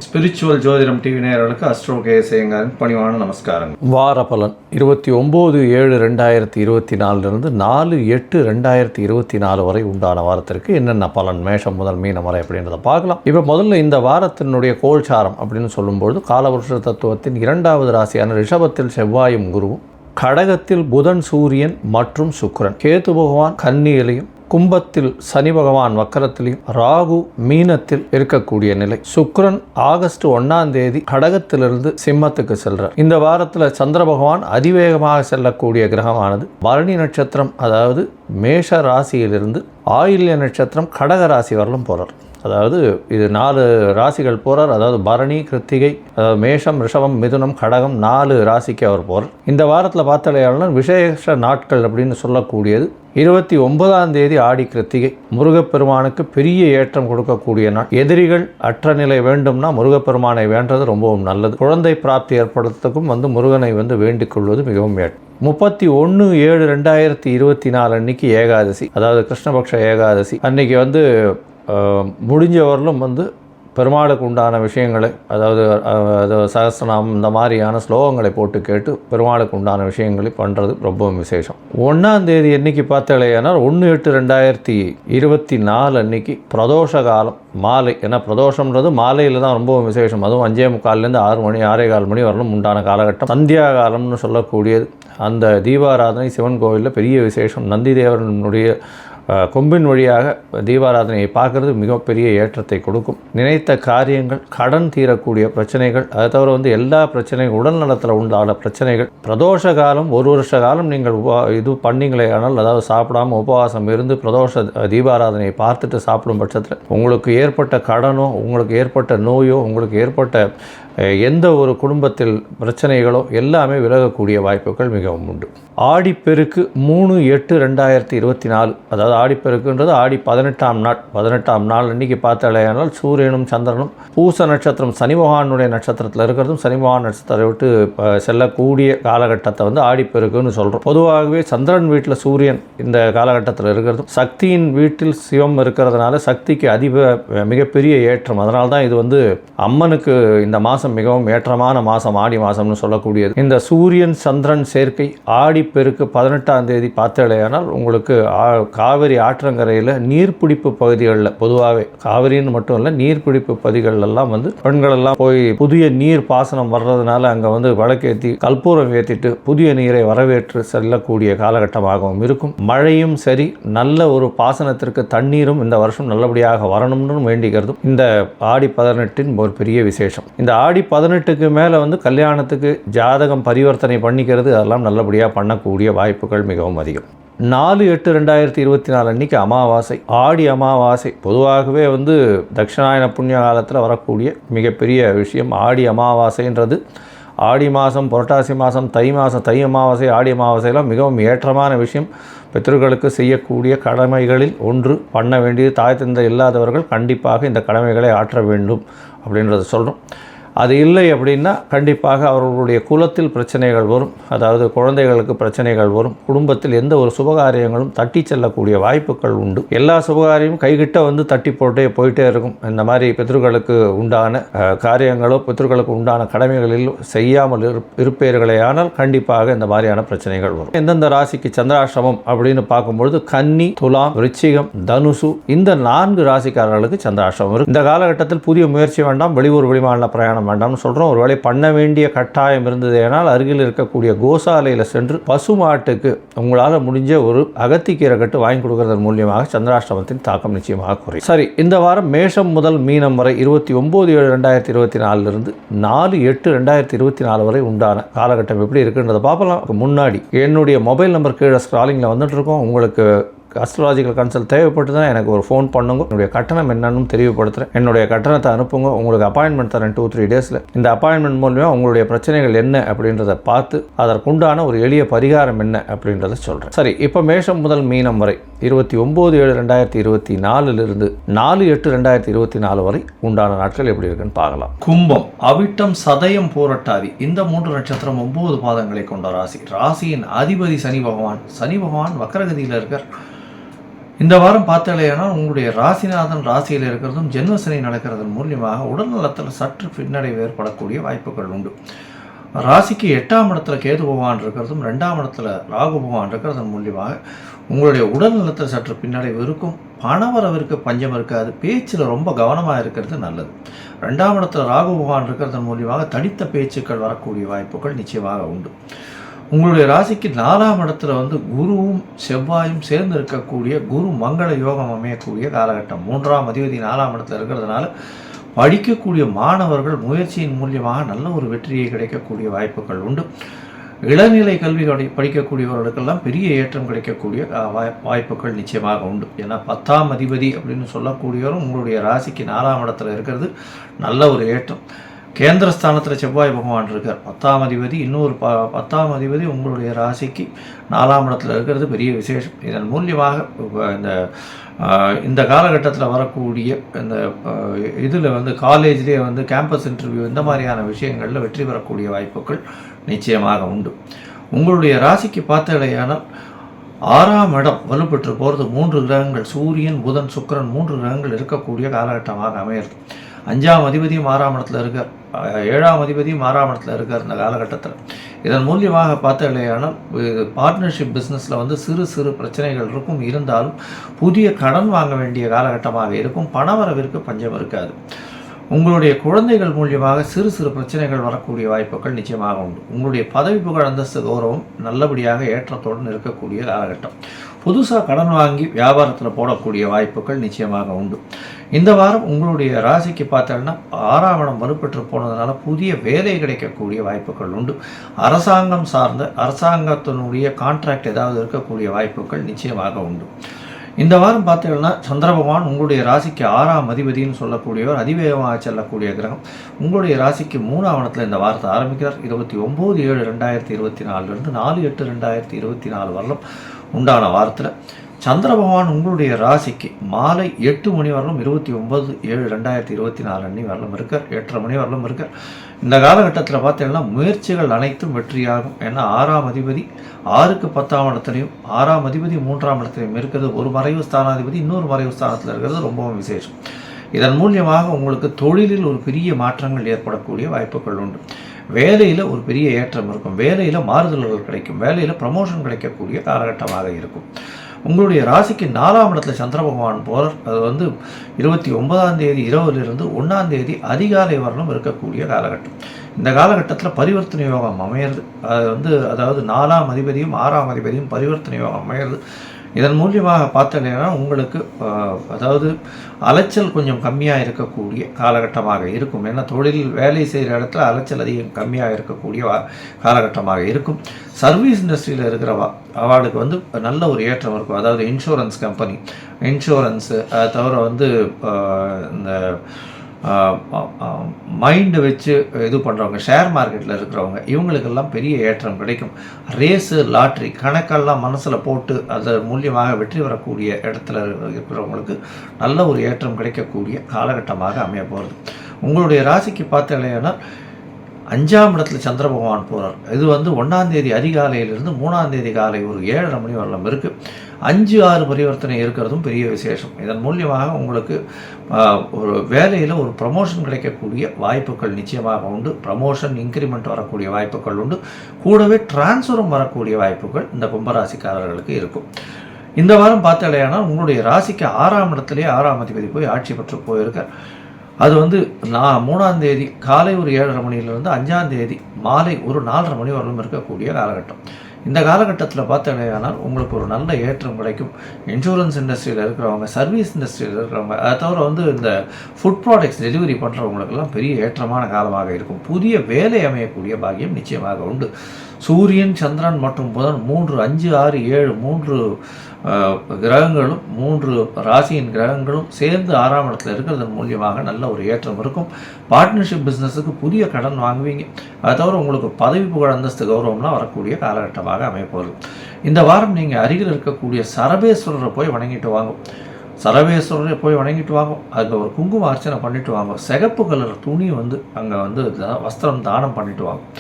Spiritual ஜோதிடம் TV நேயர்களுக்கு astro கேஎஸ்ஐயங்காரின் பணிவான நமஸ்காரங்கள். வார பலன் 29/7/2024 4/8/2024 வரை உண்டான வாரத்திற்கு என்னென்ன பலன் மேஷம் முதல் மீனம் வரை அப்படின்றத பார்க்கலாம். இப்போ முதல்ல இந்த வாரத்தினுடைய கோல்சாரம் அப்படின்னு சொல்லும்பொழுது காலவருஷ தத்துவத்தின் 2வது ராசியான ரிஷபத்தில் செவ்வாயும் குருவும், கடகத்தில் புதன் சூரியன் மற்றும் சுக்கிரன், கேது பகவான் கன்னியிலையும், கும்பத்தில் சனி பகவான் வக்கரத்திலையும், ராகு மீனத்தில் இருக்கக்கூடிய நிலை. சுக்கிரன் ஆகஸ்ட் 1ஆம் தேதி கடகத்திலிருந்து சிம்மத்துக்கு செல்றார். இந்த வாரத்தில் சந்திர பகவான் அதிவேகமாக செல்லக்கூடிய கிரகமானது பரணி நட்சத்திரம், அதாவது மேஷ ராசியிலிருந்து ஆயில்ய நட்சத்திரம் கடக ராசி வரலும் போறார். அதாவது இது 4 ராசிகள் போகிறார். அதாவது பரணி, கிருத்திகை, மேஷம், ரிஷபம், மிதுனம், கடகம் 4 ராசிக்கு அவர் போகிறார். இந்த வாரத்தில் பார்த்தாலேயாளர் விசேஷ நாட்கள் அப்படின்னு சொல்லக்கூடியது 29ஆம் தேதி ஆடி கிருத்திகை, முருகப்பெருமானுக்கு பெரிய ஏற்றம் கொடுக்கக்கூடிய நாள். எதிரிகள் அற்ற நிலை வேண்டும்னா முருகப்பெருமானை வேண்டது ரொம்பவும் நல்லது. குழந்தை பிராப்தி ஏற்படுறதுக்கும் முருகனை வேண்டிக் கொள்வது மிகவும் ஏற்றம். 31/7/2024 அன்னைக்கு ஏகாதசி, அதாவது கிருஷ்ணபக்ஷ ஏகாதசி அன்னைக்கு முடிஞ்சவர்களும் பெருமாளுக்கு உண்டான விஷயங்களை, அதாவது சகஸ்ரநாமம் இந்த மாதிரியான ஸ்லோகங்களை போட்டு கேட்டு பெருமாளுக்கு உண்டான விஷயங்களை பண்ணுறது ரொம்பவும் விசேஷம். 1ஆம் தேதி அன்னைக்கு பார்த்தாலேயானால் 1/8/2024 அன்னைக்கு பிரதோஷ காலம் மாலை. ஏன்னா பிரதோஷம்ன்றது மாலையில் தான் ரொம்பவும் விசேஷம். அதுவும் 5:45 6 மணி 6:15 மணி வரலும் உண்டான காலகட்டம். சந்தியா காலம்னு சொல்லக்கூடியது. அந்த தீபாராதனை சிவன் கோவிலில் பெரிய விசேஷம். நந்திதேவனுடைய கொம்பின் வழியாக தீபாராதனையை பார்க்கறது மிகப்பெரிய ஏற்றத்தை கொடுக்கும். நினைத்த காரியங்கள், கடன் தீரக்கூடிய பிரச்சனைகள், அதை தவிர எல்லா பிரச்சனைகள், உடல் நலத்தில் உண்டான பிரச்சனைகள். பிரதோஷ காலம் 1 வருஷ காலம் நீங்கள் பண்ணீங்களே ஆனால், அதாவது சாப்பிடாமல் உபவாசம் இருந்து பிரதோஷ தீபாராதனையை பார்த்துட்டு சாப்பிடும் பட்சத்தில் உங்களுக்கு ஏற்பட்ட கடனோ, உங்களுக்கு ஏற்பட்ட நோயோ, உங்களுக்கு ஏற்பட்ட எந்த ஒரு குடும்பத்தில் பிரச்சனைகளோ எல்லாமே விலகக்கூடிய வாய்ப்புகள் மிகவும் உண்டு. ஆடிப்பெருக்கு 3/8/2024, அதாவது ஆடிப்பெருக்குன்றது ஆடி 18ஆம் நாள் அன்றைக்கி பார்த்தாலேயானால் சூரியனும் சந்திரனும் பூச நட்சத்திரம் சனி பகவானுடைய நட்சத்திரத்தில் இருக்கிறதும், சனி பகவான் நட்சத்திரத்தை விட்டு செல்லக்கூடிய காலகட்டத்தை ஆடிப்பெருக்குன்னு சொல்கிறோம். பொதுவாகவே சந்திரன் வீட்டில் சூரியன் இந்த காலகட்டத்தில் இருக்கிறதும், சக்தியின் வீட்டில் சிவம் இருக்கிறதுனால சக்திக்கு மிகப்பெரிய ஏற்றம். அதனால தான் இது அம்மனுக்கு இந்த மாதம் மிகவும் ஏற்றமான மாதம் ஆடி மாதம்னு சொல்லக்கூடியது. இந்த சூரியன் சந்திரன் சேர்க்கை ஆடிப்பெருக்கு 18ஆம் தேதி பார்த்தாலேயானால் உங்களுக்கு காவிரி ஆற்றங்கரையில் நீர்பிடிப்பு பகுதிகளில், பொதுவாகவே காவிரின்னு மட்டும் இல்லை நீர்பிடிப்பு பகுதிகளெல்லாம் பெண்களெல்லாம் போய் புதிய நீர் பாசனம் வர்றதுனால அங்கே விளக்கேற்றி கற்பூரம் ஏற்றிட்டு புதிய நீரை வரவேற்று செல்லக்கூடிய காலகட்டமாகவும் இருக்கும். மழையும் சரி, நல்ல ஒரு பாசனத்திற்கு தண்ணீரும் இந்த வருஷம் நல்லபடியாக வரணும்னு வேண்டிக்கிறதும் இந்த ஆடி 18 ஒரு பெரிய விசேஷம். இந்த ஆடி 18க்கு மேலே கல்யாணத்துக்கு ஜாதகம் பரிவர்த்தனை பண்ணிக்கிறது, அதெல்லாம் நல்லபடியாக பண்ணக்கூடிய வாய்ப்புகள் மிகவும் அதிகம். 4/8/2024 அன்றைக்கி அமாவாசை, ஆடி அமாவாசை. பொதுவாகவே தட்சிணாயன புண்ணிய காலத்தில் வரக்கூடிய மிகப்பெரிய விஷயம் ஆடி அமாவாசைன்றது. ஆடி மாதம், புரட்டாசி மாதம், தை மாதம், தை அமாவாசை, ஆடி அமாவாசையெல்லாம் மிகவும் ஏற்றமான விஷயம். பித்தர்களுக்கு செய்யக்கூடிய கடமைகளில் ஒன்று. பண்ண வேண்டியது தாய் தந்தை இல்லாதவர்கள் கண்டிப்பாக இந்த கடமைகளை ஆற்ற வேண்டும் அப்படின்றத சொல்கிறோம். அது இல்லை அப்படின்னா கண்டிப்பாக அவர்களுடைய குலத்தில் பிரச்சனைகள் வரும். அதாவது குழந்தைகளுக்கு பிரச்சனைகள் வரும். குடும்பத்தில் எந்த ஒரு சுபகாரியங்களும் தட்டி செல்லக்கூடிய வாய்ப்புகள் உண்டு. எல்லா சுபகாரியமும் கைகிட்ட தட்டி போயிட்டே இருக்கும். இந்த மாதிரி பித்ருக்களுக்கு உண்டான காரியங்களோ பித்ருக்களுக்கு உண்டான கடமைகளில் செய்யாமல் இருப்பீர்களே ஆனால் கண்டிப்பாக இந்த மாதிரியான பிரச்சனைகள் வரும். எந்தெந்த ராசிக்கு சந்திராஷ்டமம் அப்படின்னு பார்க்கும்பொழுது கன்னி, துலாம், விருச்சிகம், தனுசு இந்த 4 ராசிக்காரர்களுக்கு சந்திராஷ்டமம் இருக்கும். இந்த காலகட்டத்தில் புதிய முயற்சி வேண்டாம், வெளியூர் வெளிமாநில பிரயாணம் வேண்டாம்னு சொல்கிறோம். ஒருவேளை பண்ண வேண்டிய கட்டாயம் இருந்தது ஏனால் அருகில் இருக்கக்கூடிய கோசாலையில் சென்று பசுமாட்டுக்கு உங்களால் முடிஞ்ச ஒரு அகத்திக்கீரை கட்டு வாங்கி கொடுக்கறதன் மூலியமாக சந்திராஷ்டமத்தின் தாக்கம் நிச்சயமாக குறையும். சரி, இந்த வாரம் மேஷம் முதல் மீனம் வரை 29/7/2024 4/8/2024 வரை உண்டான காலகட்டம் எப்படி இருக்குன்றதை பார்க்கலாம். முன்னாடி என்னுடைய மொபைல் நம்பர் கீழே ஸ்க்ராலிங்கில் வந்துட்டு இருக்கோம். உங்களுக்கு அஸ்ட்ராலஜிக்கல் கன்சல்ட் தேவைப்பட்டுதுன்னா எனக்கு ஒரு ஃபோன் பண்ணுங்க. என்னுடைய கட்டணம் என்னன்னு தெரியப்படுத்துகிறேன். என்னுடைய கட்டணத்தை அனுப்புங்க. உங்களுக்கு அப்பாயின்மெண்ட் தரேன் 2-3 டேஸில். இந்த அப்பாயின்மெண்ட் மூலமாக உங்களுடைய பிரச்சனைகள் என்ன அப்படின்றத பார்த்து அதற்குண்டான ஒரு எளிய பரிகாரம் என்ன அப்படின்றத சொல்கிறேன். சரி, இப்போ மேஷம் முதல் மீனம் வரை 29/7/2024 4/8/2024 வரை உண்டான நாட்கள் எப்படி இருக்குன்னு பார்க்கலாம். கும்பம், அவிட்டம், சதயம், பூரட்டாதி இந்த 3 நட்சத்திரம் 9 பாதங்களை கொண்ட ராசி. ராசியின் அதிபதி சனி பகவான். சனி பகவான் வக்கரகதியில் இருக்கார். இந்த வாரம் பார்த்தாலேனா உங்களுடைய ராசிநாதன் ராசியில் இருக்கிறதும் ஜென்மசனி நடக்கிறதன் மூலியமாக உடல் நலத்தில் சற்று பின்னடைவு ஏற்படக்கூடிய வாய்ப்புகள் உண்டு. ராசிக்கு 8ஆம் இடத்துல கேது பகவான் இருக்கிறதும் 2ஆம் இடத்துல ராகு பகவான் இருக்கிறதன் மூலியமாக உங்களுடைய உடல் நலத்தில் சற்று பின்னடைவு இருக்கும். பணவரவிற்கு பஞ்சம் இருக்காது. பேச்சில் ரொம்ப கவனமாக இருக்கிறது நல்லது. 2ஆம் இடத்துல ராகு பகவான் இருக்கிறதன் மூலியமாக தனித்த பேச்சுக்கள் வரக்கூடிய வாய்ப்புகள் நிச்சயமாக உண்டு. உங்களுடைய ராசிக்கு 4ஆம் இடத்துல குருவும் செவ்வாயும் சேர்ந்து இருக்கக்கூடிய குரு மங்கள யோகம் அமையக்கூடிய காலகட்டம். 3ஆம் அதிபதி 4ஆம் இடத்துல இருக்கிறதுனால படிக்கக்கூடிய மாணவர்கள் முயற்சியின் மூலியமாக நல்ல ஒரு வெற்றியை கிடைக்கக்கூடிய வாய்ப்புகள் உண்டு. இளநிலை கல்வி படிக்கக்கூடியவர்களுக்கெல்லாம் பெரிய ஏற்றம் கிடைக்கக்கூடிய வாய்ப்புகள் நிச்சயமாக உண்டு. ஏன்னா 10ஆம் அதிபதி அப்படின்னு சொல்லக்கூடியவரும் உங்களுடைய ராசிக்கு 4ஆம் இடத்துல இருக்கிறது நல்ல ஒரு ஏற்றம். கேந்திரஸ்தானத்தில் செவ்வாய் பகவான் இருக்கார். 10ஆம் அதிபதி இன்னொரு 10ஆம் அதிபதி உங்களுடைய ராசிக்கு 4ஆம் இடத்துல இருக்கிறது பெரிய விசேஷம். இதன் மூலியமாக இந்த காலகட்டத்தில் வரக்கூடிய இந்த இதில் காலேஜ்லேயே கேம்பஸ் இன்டர்வியூ இந்த மாதிரியான விஷயங்களில் வெற்றி பெறக்கூடிய வாய்ப்புகள் நிச்சயமாக உண்டு. உங்களுடைய ராசிக்கு பார்த்தடையானால் 6ஆம் இடம் வலுப்பெற்று போகிறது 3 கிரகங்கள் சூரியன் புதன் சுக்கிரன் 3 கிரகங்கள் இருக்கக்கூடிய காலகட்டமாக அமையிறது. 5ஆம் அதிபதியும் 6ஆம் இடத்துல இருக்கார். 7ஆம் அதிபதியும் 6ஆம் இடத்துல இருக்கார் இந்த காலகட்டத்தில். இதன் மூலியமாக பார்த்தடையானால் பார்ட்னர்ஷிப் பிஸ்னஸில் சிறு சிறு பிரச்சனைகள் இருக்கும். இருந்தாலும் புதிய கடன் வாங்க வேண்டிய காலகட்டமாக இருக்கும். பணவரவிற்கு பஞ்சம் இருக்காது. உங்களுடைய குழந்தைகள் மூலியமாக சிறு சிறு பிரச்சனைகள் வரக்கூடிய வாய்ப்புகள் நிச்சயமாக உண்டு. உங்களுடைய பதவி புகழ் அந்தஸ்து கௌரவம் நல்லபடியாக ஏற்றத்துடன் இருக்கக்கூடிய காலகட்டம். புதுசாக கடன் வாங்கி வியாபாரத்தில் போடக்கூடிய வாய்ப்புகள் நிச்சயமாக உண்டு. இந்த வாரம் உங்களுடைய ராசிக்கு பார்த்தோன்னா 6ஆம் இடம் வலுப்பெற்று போனதுனால புதிய வேலை கிடைக்கக்கூடிய வாய்ப்புகள் உண்டு. அரசாங்கம் சார்ந்த அரசாங்கத்தினுடைய கான்ட்ராக்ட் ஏதாவது இருக்கக்கூடிய வாய்ப்புகள் நிச்சயமாக உண்டு. இந்த வாரம் பார்த்தீங்கன்னா சந்திர பகவான் உங்களுடைய ராசிக்கு 6ஆம் அதிபதினு சொல்லக்கூடியவர் அதிவேகமாக செல்லக்கூடிய கிரகம். உங்களுடைய ராசிக்கு 3ஆம் இடத்துல இந்த வாரத்தை ஆரம்பிக்கிறார். 29/7/2024 4/8/2024 வரலும் உண்டான வாரத்தில் சந்திர பகவான் உங்களுடைய ராசிக்கு மாலை 8 மணி வரலும் 29/7/2024 அன்னி வரலும் இருக்கார். 8:30 மணி வரலும் இருக்கார். இந்த காலகட்டத்தில் பார்த்தீங்கன்னா முயற்சிகள் அனைத்தும் வெற்றியாகும். ஏன்னா 6ஆம் அதிபதி 6க்கு 10ஆம் இடத்துலையும் 6ஆம் அதிபதி 3ஆம் இடத்துலையும் இருக்கிறது. ஒரு மறைவு ஸ்தானாதிபதி இன்னொரு மறைவு ஸ்தானத்தில் இருக்கிறது ரொம்பவும் விசேஷம். இதன் மூலியமாக உங்களுக்கு தொழிலில் ஒரு பெரிய மாற்றங்கள் ஏற்படக்கூடிய வாய்ப்புகள் உண்டு. வேலையில் ஒரு பெரிய ஏற்றம் இருக்கும். வேலையில் மாறுதல்கள் கிடைக்கும். வேலையில் ப்ரமோஷன் கிடைக்கக்கூடிய காலகட்டமாக இருக்கும். உங்களுடைய ராசிக்கு 4ஆம் இடத்துல சந்திர பகவான் போகிறார். அது 29ஆம் தேதி இரவிலிருந்து 1ஆம் தேதி அதிகாலை வரலும் இருக்கக்கூடிய காலகட்டம். இந்த காலகட்டத்தில் பரிவர்த்தனை யோகம் அமையிறது. அது அதாவது 4ஆம் அதிபதியும் 6ஆம் அதிபதியும் பரிவர்த்தனை யோகம் அமையிறது. இதன் மூலியமாக பார்த்தீங்கன்னா உங்களுக்கு அதாவது அலைச்சல் கொஞ்சம் கம்மியாக இருக்கக்கூடிய காலகட்டமாக இருக்கும். ஏன்னா தொழில் வேலை செய்கிற இடத்துல அலைச்சல் அதிகம் கம்மியாக இருக்கக்கூடிய காலகட்டமாக இருக்கும். சர்வீஸ் இண்டஸ்ட்ரியில் இருக்கிற அவளுக்கு நல்ல ஒரு ஏற்றம் இருக்கும். அதாவது இன்சூரன்ஸ் கம்பெனி, இன்சூரன்ஸு, அதை தவிர இந்த மைண்டு வச்சு இது பண்ணுறவங்க, ஷேர் மார்க்கெட்டில் இருக்கிறவங்க, இவங்களுக்கெல்லாம் பெரிய ஏற்றம் கிடைக்கும். ரேஸு, லாட்ரி கணக்கெல்லாம் மனசில் போட்டு அதன் மூலியமாக வெற்றி பெறக்கூடிய இடத்துல இருக்கிறவங்களுக்கு நல்ல ஒரு ஏற்றம் கிடைக்கக்கூடிய காலகட்டமாக அமைய போகிறது. உங்களுடைய ராசிக்கு பார்த்தீங்கன்னா 5ஆம் இடத்துல சந்திர பகவான் போகிறார். இது 1ஆம் தேதி அதிகாலையிலிருந்து 3ஆம் தேதி காலை ஒரு 7:30 மணி வரலாம் இருக்குது. 5-6 பரிவர்த்தனை இருக்கிறதும் பெரிய விசேஷம். இதன் மூலியமாக உங்களுக்கு ஒரு வேலையில் ஒரு ப்ரமோஷன் கிடைக்கக்கூடிய வாய்ப்புகள் நிச்சயமாக உண்டு. ப்ரமோஷன் இன்க்ரிமெண்ட் வரக்கூடிய வாய்ப்புகள் உண்டு. கூடவே டிரான்ஸ்ஃபரும் வரக்கூடிய வாய்ப்புகள் இந்த கும்பராசிக்காரர்களுக்கு இருக்கும். இந்த வாரம் பார்த்தாலேயானால் உங்களுடைய ராசிக்கு 6ஆம் இடத்துலேயே 6ஆம் அதிபதி போய் ஆட்சி பெற்று போயிருக்கார். அது 3ஆம் தேதி காலை ஒரு 7:30 மணியிலிருந்து 5ஆம் தேதி மாலை ஒரு 4:30 மணி வரலும் இருக்கக்கூடிய காலகட்டம். இந்த காலகட்டத்தில் பார்த்தீங்கன்னா உங்களுக்கு ஒரு நல்ல ஏற்றம் கிடைக்கும். இன்சூரன்ஸ் இண்டஸ்ட்ரியில் இருக்கிறவங்க, சர்வீஸ் இண்டஸ்ட்ரியில் இருக்கிறவங்க, அதை தவிர இந்த ஃபுட் ப்ராடக்ட்ஸ் டெலிவரி பண்ணுறவங்களுக்கெல்லாம் பெரிய ஏற்றமான காலமாக இருக்கும். புதிய வேலை அமையக்கூடிய பாக்கியம் நிச்சயமாக உண்டு. சூரியன், சந்திரன் மற்றும் புதன் 3, 5, 6, 7 3 கிரகங்களும் 3 ராசியின் கிரகங்களும் சேர்ந்து 6ஆம் இடத்துல இருக்கிறதன் மூலியமாக நல்ல ஒரு ஏற்றம் இருக்கும். பார்ட்னர்ஷிப் பிஸ்னஸுக்கு புதிய கடன் வாங்குவீங்க. அதை தவிர உங்களுக்கு பதவி புகழ் அந்தஸ்து கௌரவம்லாம் வரக்கூடிய காலகட்டமாக அமைப்போகுது. இந்த வாரம் நீங்கள் அருகில் இருக்கக்கூடிய சரபேஸ்வரரை போய் வணங்கிட்டு வாங்கும். சரபேஸ்வரரை போய் வணங்கிட்டு வாங்கும். அதில் ஒரு குங்கும அர்ச்சனை பண்ணிட்டு வாங்கும். சிகப்பு கலர் துணி அங்கே வஸ்திரம் தானம் பண்ணிட்டு வாங்கும்.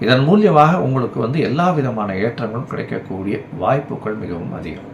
இதன் மூலியமாக உங்களுக்கு எல்லா விதமான ஏற்றங்களும் கிடைக்கக்கூடிய வாய்ப்புகள் மிகவும் அதிகம்.